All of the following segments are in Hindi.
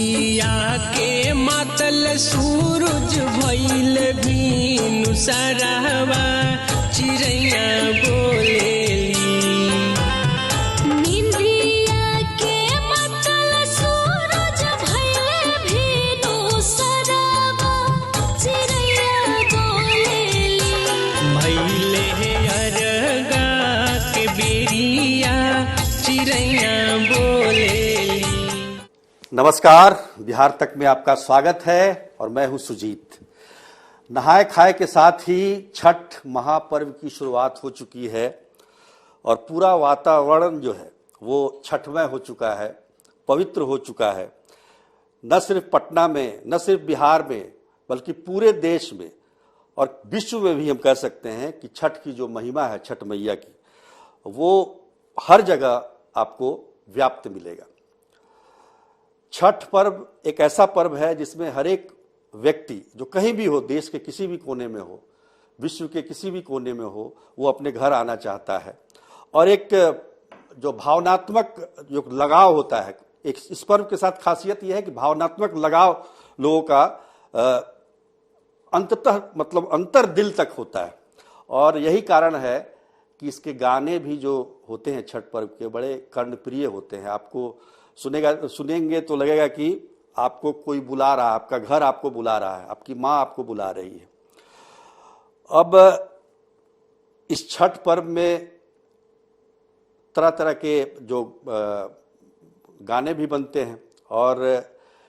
निंदिया के मातल सूरज भइल भीनु सरहवा चिड़ैया बोलेली। निंदिया के मातल सूरज भइल भीनु सरहवा चिड़ैया बोलेली। भइले अरगा के बेरिया चिड़ैया बोलेली। नमस्कार, बिहार तक में आपका स्वागत है और मैं हूं सुजीत। नहाए खाए के साथ ही छठ महापर्व की शुरुआत हो चुकी है और पूरा वातावरण जो है वो छठमय हो चुका है, पवित्र हो चुका है। न सिर्फ पटना में, न सिर्फ बिहार में, बल्कि पूरे देश में और विश्व में भी हम कह सकते हैं कि छठ की जो महिमा है, छठ मैया की, वो हर जगह आपको व्याप्त मिलेगा। छठ पर्व एक ऐसा पर्व है जिसमें हर एक व्यक्ति जो कहीं भी हो, देश के किसी भी कोने में हो, विश्व के किसी भी कोने में हो, वो अपने घर आना चाहता है। और एक जो भावनात्मक जो लगाव होता है, एक इस पर्व के साथ खासियत यह है कि भावनात्मक लगाव लोगों का अंततः मतलब अंतर दिल तक होता है। और यही कारण है कि इसके गाने भी जो होते हैं छठ पर्व के, बड़े कर्णप्रिय होते हैं। आपको सुनेंगे तो लगेगा कि आपको कोई बुला रहा है, आपका घर आपको बुला रहा है, आपकी माँ आपको बुला रही है। अब इस छठ पर्व में तरह तरह के जो गाने भी बनते हैं और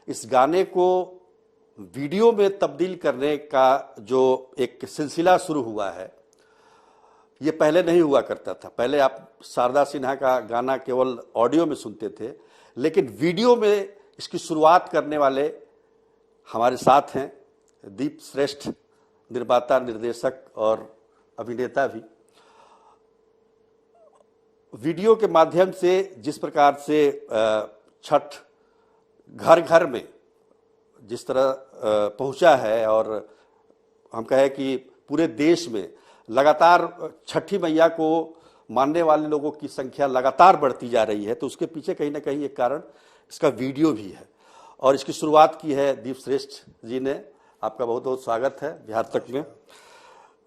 इस गाने को वीडियो में तब्दील करने का जो एक सिलसिला शुरू हुआ है, ये पहले नहीं हुआ करता था। पहले आप शारदा सिन्हा का गाना केवल ऑडियो में सुनते थे, लेकिन वीडियो में इसकी शुरुआत करने वाले हमारे साथ हैं दीप श्रेष्ठ, निर्माता, निर्देशक और अभिनेता भी। वीडियो के माध्यम से जिस प्रकार से छठ घर घर में जिस तरह पहुंचा है और हम कहें कि पूरे देश में लगातार छठी मैया को मानने वाले लोगों की संख्या लगातार बढ़ती जा रही है, तो उसके पीछे कहीं ना कहीं एक कारण इसका वीडियो भी है। और इसकी शुरुआत की है दीप श्रेष्ठ जी ने। आपका बहुत बहुत स्वागत है बिहार तक में।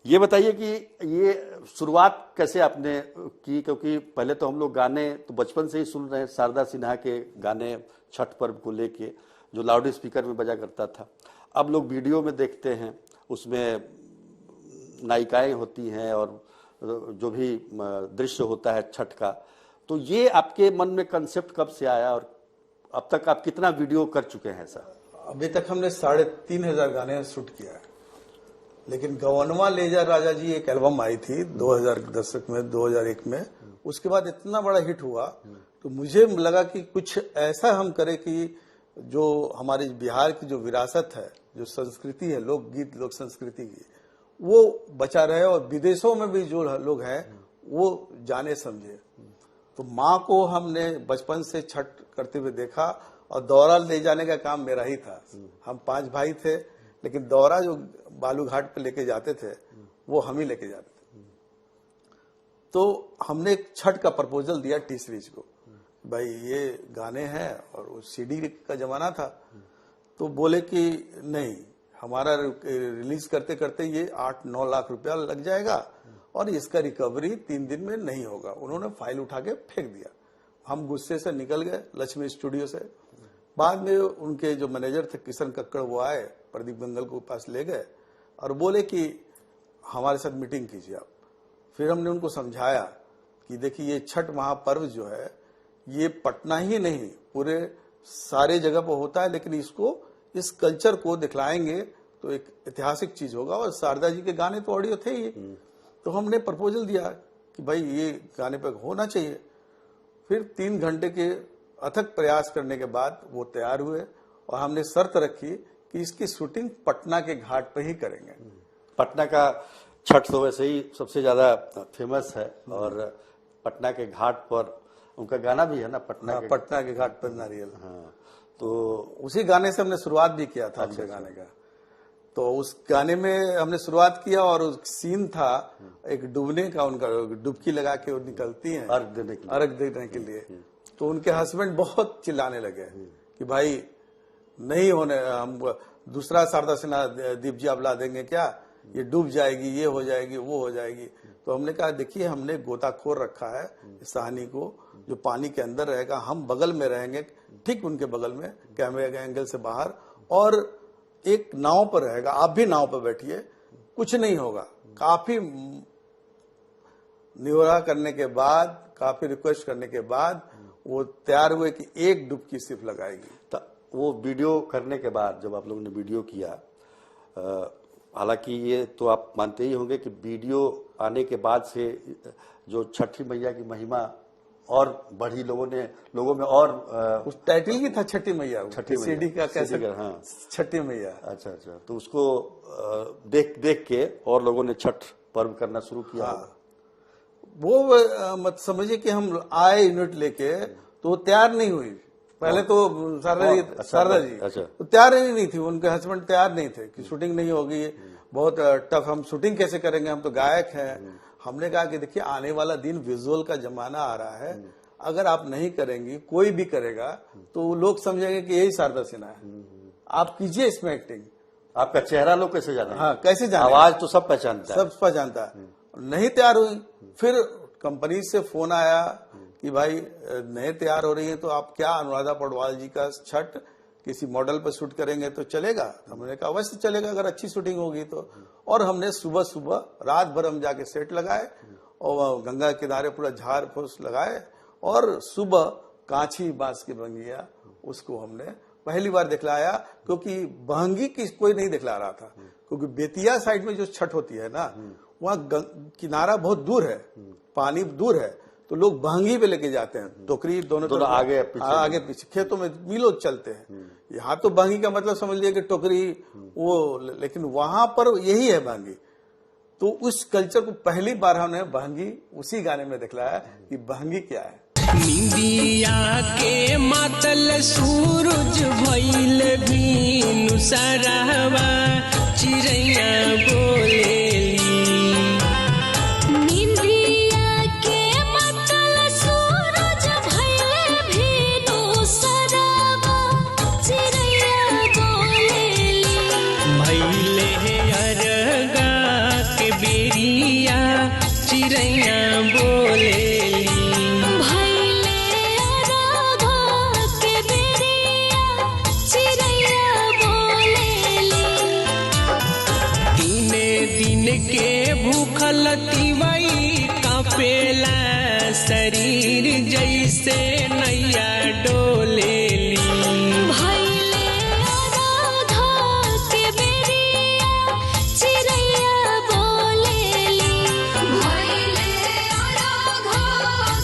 ये बताइए कि ये शुरुआत कैसे आपने की, क्योंकि पहले तो हम लोग गाने तो बचपन से ही सुन रहे हैं, शारदा सिन्हा के गाने छठ पर्व को लेके जो लाउड स्पीकर में बजा करता था। अब लोग वीडियो में देखते हैं, उसमें नायिकाएं होती हैं और जो भी दृश्य होता है छठ का। तो ये आपके मन में कंसेप्ट कब से आया और अब तक आप कितना वीडियो कर चुके हैं सर? अभी तक हमने 3,500 गाने शूट किया है, लेकिन गवनवा ले जा राजा जी एक एल्बम आई थी 2000 दशक में, 2001 में। उसके बाद इतना बड़ा हिट हुआ तो मुझे लगा कि कुछ ऐसा हम करें कि जो हमारी बिहार की जो विरासत है, जो संस्कृति है, लोकगीत, लोक संस्कृति की, वो बचा रहे और विदेशों में भी जो लोग हैं वो जाने समझे। तो माँ को हमने बचपन से छठ करते हुए देखा और दौरा ले जाने का काम मेरा ही था। हम 5 भाई थे, लेकिन दौरा जो बालू घाट पे लेके जाते थे वो हम ही लेके जाते थे। तो हमने एक छठ का प्रपोजल दिया टी सीरीज को, भाई ये गाने हैं और वो सीडी का जमाना था। तो बोले कि नहीं, हमारा रिलीज करते करते ये 8-9 लाख रुपया लग जाएगा और इसका रिकवरी 3 दिन में नहीं होगा। उन्होंने फाइल उठा के फेंक दिया। हम गुस्से से निकल गए लक्ष्मी स्टूडियो से। बाद में उनके जो मैनेजर थे किशन कक्कड़, वो आए, प्रदीप गंगल को पास ले गए और बोले कि हमारे साथ मीटिंग कीजिए आप। फिर हमने उनको समझाया कि देखिए ये छठ महापर्व जो है ये पटना ही नहीं पूरे सारे जगह पर होता है, लेकिन इसको इस कल्चर को दिखलाएंगे तो एक ऐतिहासिक चीज होगा। और शारदा जी के गाने तो ऑडियो थे ही, तो हमने प्रपोजल दिया कि भाई ये गाने पर होना चाहिए। फिर 3 घंटे के अथक प्रयास करने के बाद वो तैयार हुए और हमने शर्त रखी कि इसकी शूटिंग पटना के घाट पर ही करेंगे। पटना का छठ तो वैसे ही सबसे ज्यादा फेमस है और पटना के घाट पर उनका गाना भी है ना, पटना के घाट पर नारियल। हाँ, तो उसी गाने से हमने शुरुआत भी किया था अच्छे गाने का। तो उस गाने में हमने शुरुआत किया और उस सीन था एक डूबने का, उनका डुबकी लगा के वो निकलती हैं अर्घ देने के लिए। तो उनके हस्बैंड बहुत चिल्लाने लगे कि भाई नहीं होने, हम दूसरा शारदा सिन्हा दीप जी आप ला देंगे क्या, ये डूब जाएगी, ये हो जाएगी, वो हो जाएगी। तो हमने कहा देखिए हमने गोताखोर रखा है इस कहानी को, जो पानी के अंदर रहेगा, हम बगल में रहेंगे, ठीक उनके बगल में कैमरे के एंगल से बाहर, और एक नाव पर रहेगा, आप भी नाव पर बैठिए, कुछ नहीं होगा। काफी निहोरा करने के बाद, काफी रिक्वेस्ट करने के बाद वो तैयार हुए कि एक डुबकी सिर्फ लगाएगी। तो वो वीडियो करने के बाद जब आप लोगों ने वीडियो किया, हालांकि ये तो आप मानते ही होंगे कि वीडियो आने के बाद से जो छठी मैया की महिमा और बढ़ी, लोगों में और उस टाइटल की था छठी मैया, छठी मैया, सीडी का कैसे, हाँ, छठी मैया। अच्छा, तो उसको देख के और लोगों ने छठ पर्व करना शुरू किया। हाँ, वो मत समझिए कि हम आए यूनिट लेके तो वो तैयार नहीं हुई। पहले तो शारदा जी अच्छा, तो तैयार ही नहीं थी, उनके हस्बैंड तैयार नहीं थे कि शूटिंग नहीं होगी, बहुत टफ, हम शूटिंग कैसे करेंगे, हम तो गायक हैं। हमने कहा कि देखिए आने वाला दिन विजुअल का जमाना आ रहा है, अगर आप नहीं करेंगी, कोई भी करेगा तो लोग समझेंगे कि यही शारदा सिन्हा है, आप कीजिए इसमें एक्टिंग। आपका चेहरा लोग कैसे जाने? हाँ, कैसे जाने, आवाज तो सब पहचानता है, सब पहचानता है। नहीं तैयार हुई, फिर कंपनी से फोन आया कि भाई नहीं तैयार हो रही है तो आप क्या अनुराधा पौडवाल जी का छठ किसी मॉडल पर शूट करेंगे तो चलेगा? हमने कहा अवश्य चलेगा अगर अच्छी शूटिंग होगी तो। और हमने सुबह सुबह रात भर हम जाके सेट लगाए और गंगा किनारे पूरा झाड़ फूस लगाए, और सुबह कांची बांस की भंगिया उसको हमने पहली बार दिखलाया, क्योंकि भंगी की कोई नहीं दिखला रहा था, क्योंकि बेतिया साइड में जो छठ होती है ना, वहाँ किनारा बहुत दूर है, पानी दूर है, तो लोग भांगी पे लेके जाते हैं, टोकरी दोनों आगे पीछे खेतों में मीलों चलते हैं। यहाँ तो भांगी का मतलब समझ लिया कि टोकरी वो, लेकिन वहां पर यही है भांगी। तो उस कल्चर को पहली बार हमने भांगी उसी गाने में दिखलाया कि भांगी क्या है। निंदिया के मातल सूरज भइल भीनु सरहवा चिड़ैया बोलेली। निंदिया के मातल सूरज भइल भीनु सरहवा चिड़ैया बोलेली। भइले अरगा के बेरिया चिड़ैया बोलेली। के भूखल तिवई कापेला शरीर जैसे नैया डोलेली। भइले आराधा के बेरिया चिड़ैया बोलेली। भइले आराधा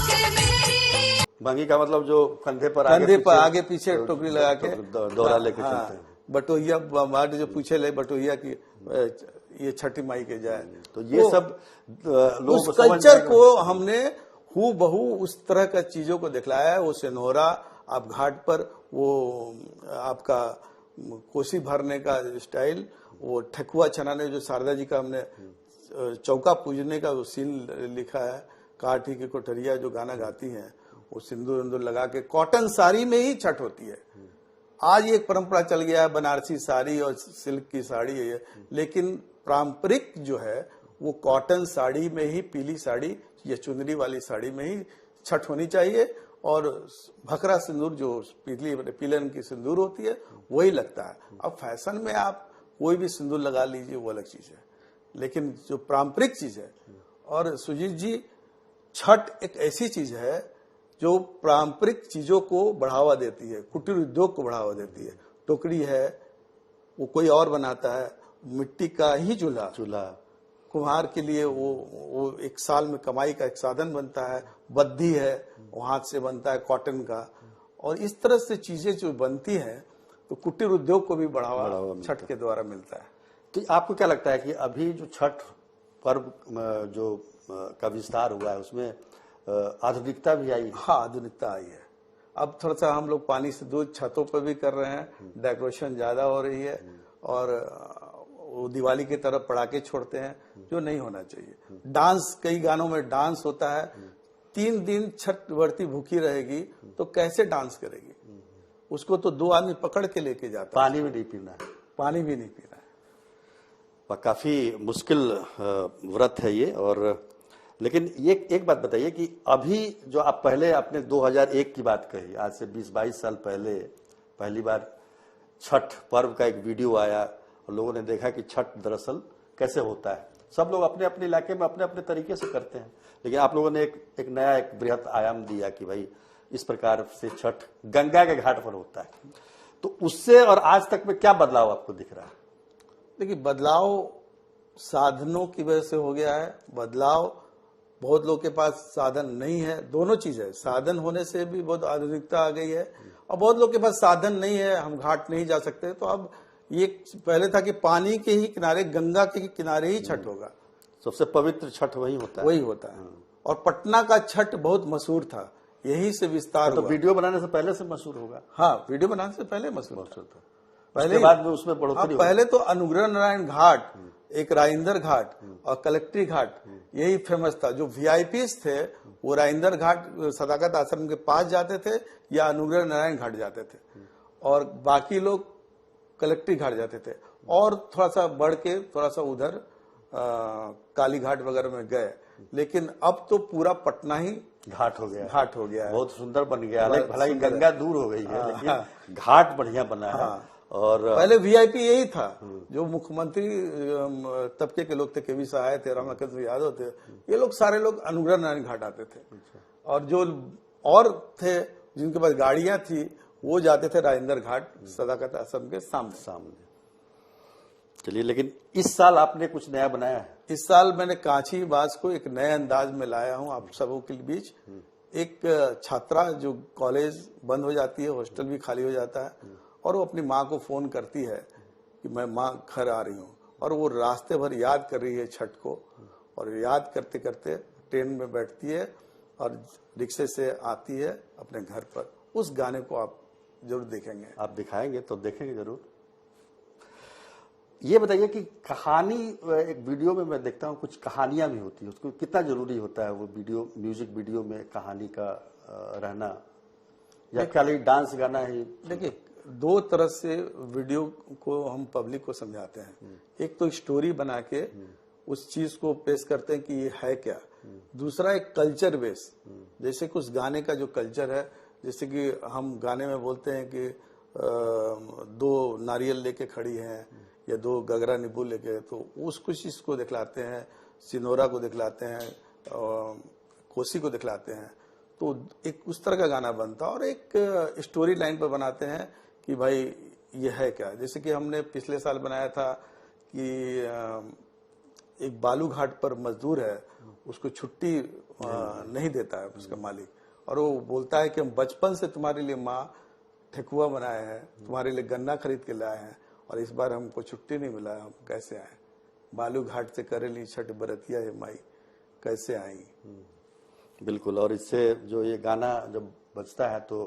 के बेरिया। भांगी का मतलब जो कंधे पर आगे पीछे टोकरी लगा के दौरा लेके चलते हैं। बटोहिया मार्ट जो पूछे ले बटोहिया की ये छठी माई के जाए, तो ये सब लोग उस कल्चर को हमने हु बहू उस तरह का चीजों को दिखलाया है। वो सिनोरा आप घाट पर, वो आपका कोसी भरने का स्टाइल, वो ठकुआ छनाने जो शारदा जी का हमने चौका पूजने का वो सीन लिखा है। काठी की कोठरिया जो गाना गाती हैं, वो सिंदूर इंदूर लगा के कॉटन साड़ी में ही छठ होती है। आज एक परंपरा चल गया है बनारसी साड़ी और सिल्क की साड़ी है, लेकिन पारंपरिक जो है वो कॉटन साड़ी में ही, पीली साड़ी या चुनरी वाली साड़ी में ही छठ होनी चाहिए। और भखरा सिंदूर जो पीले रंग की सिंदूर होती है वही लगता है। अब फैशन में आप कोई भी सिंदूर लगा लीजिए वो अलग चीज है, लेकिन जो पारंपरिक चीज है। और सुजीत जी, छठ एक ऐसी चीज है जो पारंपरिक चीजों को बढ़ावा देती है, कुटीर उद्योग को बढ़ावा देती है। टोकरी है वो कोई और बनाता है, मिट्टी का ही चूल्हा कुम्हार के लिए वो एक साल में कमाई का एक साधन बनता है। बद्धी है वो हाथ से बनता है कॉटन का। और इस तरह से चीजें जो बनती हैं तो कुटीर उद्योग को भी बढ़ावा छठ के द्वारा मिलता है। तो आपको क्या लगता है कि अभी जो छठ पर्व जो का विस्तार हुआ है उसमें आधुनिकता भी आई? हाँ, आधुनिकता आई है। अब थोड़ा सा हम लोग पानी से दूध छतों पर भी कर रहे हैं, डेकोरेशन ज्यादा हो रही है, और वो दिवाली की तरफ पटाखे छोड़ते हैं जो नहीं होना चाहिए। डांस, कई गानों में डांस होता है। 3 दिन छठ व्रती भूखी रहेगी तो कैसे डांस करेगी? उसको तो 2 आदमी पकड़ के लेके जाता, पानी भी नहीं पीना है, पानी भी नहीं पीना है। काफी मुश्किल व्रत है ये। और लेकिन ये एक बात बताइए कि अभी जो आप पहले आपने 2001 की बात कही, आज से 20-22 साल पहले पहली बार छठ पर्व का एक वीडियो आया और लोगों ने देखा कि छठ दरअसल कैसे होता है। सब लोग अपने अपने इलाके में अपने अपने तरीके से करते हैं, लेकिन आप लोगों ने एक नया एक बृहत आयाम दिया कि भाई इस प्रकार से छठ गंगा के घाट पर होता है। तो उससे और आज तक में क्या बदलाव आपको दिख रहा है? देखिए, बदलाव साधनों की वजह से हो गया है। बदलाव, बहुत लोग के पास साधन नहीं है, दोनों चीज है। साधन होने से भी बहुत आधुनिकता आ गई है, और बहुत लोग के पास साधन नहीं है, हम घाट नहीं जा सकते। तो अब ये पहले था कि पानी के ही किनारे, गंगा के ही किनारे ही छठ होगा, सबसे पवित्र छठ वही होता है, वही होता है। और पटना का छठ बहुत मशहूर था, यहीं से विस्तार तो हुआ। वीडियो बनाने से पहले से मशहूर होगा। हाँ, वीडियो बनाने से पहले मशहूर था। पहले बाद में उसमें बढ़ोतरी। पहले तो अनुग्रह नारायण घाट, एक राजेंद्र घाट और कलेक्ट्री घाट, यही फेमस था। जो वीआईपीज थे वो राजेंद्र घाट सदाकत आश्रम के पास जाते थे या अनुग्रह नारायण घाट जाते थे, और बाकी लोग कलेक्ट्री घाट जाते थे। और थोड़ा सा बढ़ के थोड़ा सा उधर काली घाट वगैरह में गए। लेकिन अब तो पूरा पटना ही घाट हो गया, घाट हो गया है, बहुत सुंदर बन गया। हालांकि गंगा दूर हो गई है, लेकिन घाट बढ़िया बना है। और पहले वीआईपी यही था, जो मुख्यमंत्री तबके के लोग थे, केवी सहाय थे, रामकृष्ण यादव थे, ये लोग सारे लोग अनुग्रह नारायण घाट आते थे। और जो और थे जिनके पास गाड़ियां थी वो जाते थे राजेंद्र घाट सदाकत आश्रम के सामने। चलिए, लेकिन इस साल आपने कुछ नया बनाया है। इस साल मैंने कांची बास को एक नए अंदाज में लाया हूं आप सबों के बीच। एक छात्रा जो कॉलेज बंद हो जाती है, हॉस्टल भी खाली हो जाता है, और वो अपनी माँ को फोन करती है कि मैं माँ घर आ रही हूँ, और वो रास्ते भर याद कर रही है छठ को, और याद करते करते ट्रेन में बैठती है और रिक्शे से आती है अपने घर पर। उस गाने को आप जरूर देखेंगे। आप दिखाएंगे तो देखेंगे जरूर। ये बताइए कि कहानी, एक वीडियो में मैं देखता हूँ कुछ कहानियां भी होती है, उसको कितना जरूरी होता है वो वीडियो, म्यूजिक वीडियो में कहानी का रहना, या खाली डांस गाना ही? देखिए, 2 तरह से वीडियो को हम पब्लिक को समझाते हैं। एक तो स्टोरी बना के उस चीज को पेश करते हैं कि ये है क्या। दूसरा एक कल्चर बेस, जैसे कुछ गाने का जो कल्चर है, जैसे कि हम गाने में बोलते हैं कि 2 नारियल लेके खड़ी हैं या 2 गगरा नींबू लेके, तो उसको चीज को दिखलाते हैं, सिनोरा को दिखलाते हैं, कोसी को दिखलाते हैं। तो एक उस तरह का गाना बनता, और एक स्टोरी लाइन पर बनाते हैं कि भाई ये है क्या। जैसे कि हमने पिछले साल बनाया था कि एक बालू घाट पर मजदूर है, उसको छुट्टी नहीं देता है उसका मालिक, और वो बोलता है कि हम बचपन से तुम्हारे लिए माँ ठेकुआ बनाए हैं, तुम्हारे लिए गन्ना खरीद के लाए हैं, और इस बार हमको छुट्टी नहीं मिला, हम कैसे आए। बालू घाट से करेली छठ बरतिया है माई, कैसे आई। बिल्कुल। और इससे जो ये गाना जब बजता है तो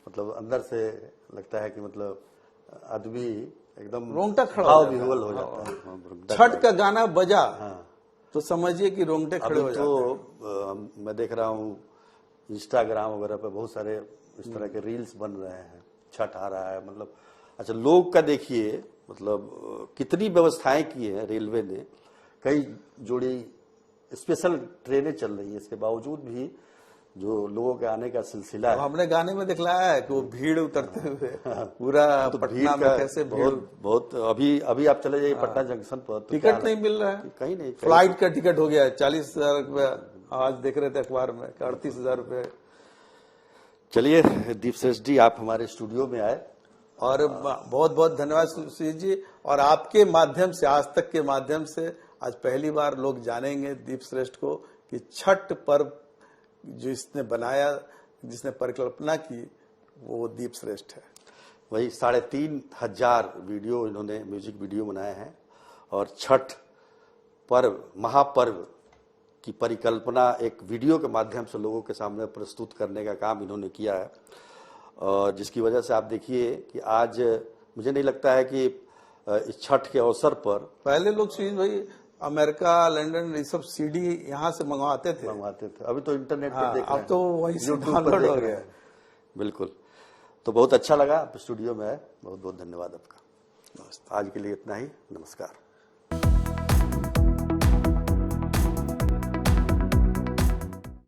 मतलब अंदर से लगता है कि मतलब आदमी एकदम रोंगटा खड़ा हो जाता है। छठ का गाना बजा तो समझिए कि रोंगटे खड़े हो जाते हैं। मैं देख रहा हूँ इंस्टाग्राम वगैरह पे बहुत सारे इस तरह के रील्स बन रहे हैं, छठ आ रहा है, मतलब अच्छा लोग का देखिए, मतलब कितनी व्यवस्थाएं की है रेलवे ने, कई जोड़ी स्पेशल ट्रेनें चल रही है, इसके बावजूद भी जो लोगों के आने का सिलसिला है। हमने गाने में दिखलाया है कि वो भीड़ उतरते हुए पूरा तो पटना में कैसे बहुत अभी आप चले जाइए पटना जंक्शन पर, तो टिकट नहीं मिल रहा है, कहीं नहीं। फ्लाइट का टिकट हो गया है 40,000 रुपया, आज देख रहे थे अखबार में 38,000 रुपये। चलिए दीपश्रेष्ठ जी, आप हमारे स्टूडियो में आए, और बहुत बहुत धन्यवाद सुशील जी। और आपके माध्यम से, आज तक के माध्यम से आज पहली बार लोग जानेंगे दीपश्रेष्ठ को कि छठ पर्व जो इसने बनाया, जिसने परिकल्पना की, वो दीपश्रेष्ठ है। वही 3,500 वीडियो इन्होंने म्यूजिक वीडियो बनाए हैं, और छठ पर्व, महापर्व की परिकल्पना एक वीडियो के माध्यम से लोगों के सामने प्रस्तुत करने का काम इन्होंने किया है। और जिसकी वजह से आप देखिए कि आज मुझे नहीं लगता है कि इस छठ के अवसर पर, पहले लोग सुशील भाई अमेरिका, लंदन, ये सब सीडी यहाँ से मंगवाते थे, अभी तो इंटरनेट पर देख रहे हैं, अब तो वही से डाउनलोड हो गया। बिल्कुल। तो बहुत अच्छा लगा, आप स्टूडियो में आए, बहुत बहुत धन्यवाद आपका। आज के लिए इतना ही, नमस्कार।